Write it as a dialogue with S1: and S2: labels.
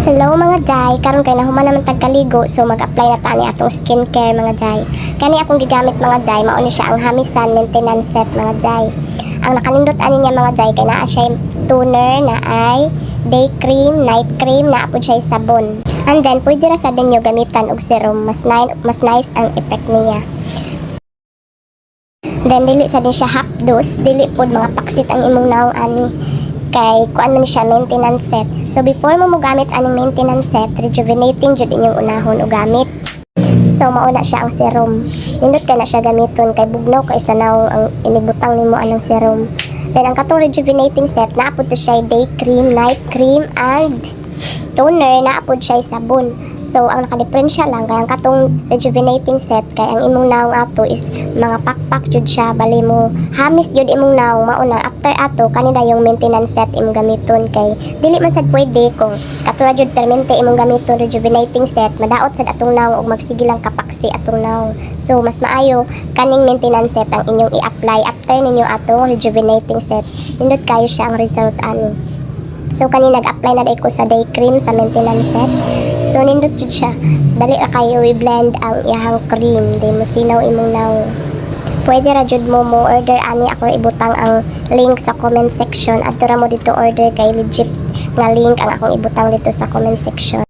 S1: Hello mga Jai, karon kay nahuman naman tagkaligo, so mag-apply na ta ni atong skincare mga Jai. Kani akong gigamit mga Jai, mao ni siya ang Hamisan maintenance set mga Jai. Ang nakanindot ani niya mga Jai kay naa siya toner, na ay day cream, night cream, naa pud siya sabon. And then pwede ra sa dinyo gamitan og serum, mas nice ang effect niya. Then dili sa din siya half dose, dili pod mga paksit ang imong naong ani kay kuan man siya maintenance set. So before mo gamit aning maintenance set, rejuvenating jud inyong unahon og gamit. So mauna siya ang serum. Nindot ka na siya gamiton kay bugnaw kay sanaw ang inibutang nimo anang serum. Then ang katong rejuvenating set naapod to siya day cream, night cream, and toner, naapod siya sabon. So ang nakadiferensya lang kay ang katong rejuvenating set kay ang imong naong ato is mga pakpak jud siya, bali mo hamis jud imong naong mauna after ato kanina yung maintenance set imong gamiton kay dili man sad pwede kung katulad jud permente imong gamiton rejuvenating set madaot sad atong naong ug magsigilang kapaksi atong naong. So mas maayo kaning maintenance set ang inyong i-apply after ninyo atong rejuvenating set. Nindot kayo siya ang result ani. So kani nag-apply na day ko sa day cream sa maintenance set. So nindot jud siya. Dali ra kayo i-blend ang iyang cream, di mo sinaw imong naong. Pwede ra jud mo order ani, ako ibutang ang link sa comment section. Adto ra mo dito order kay legit nga link ang akong ibutang dito sa comment section.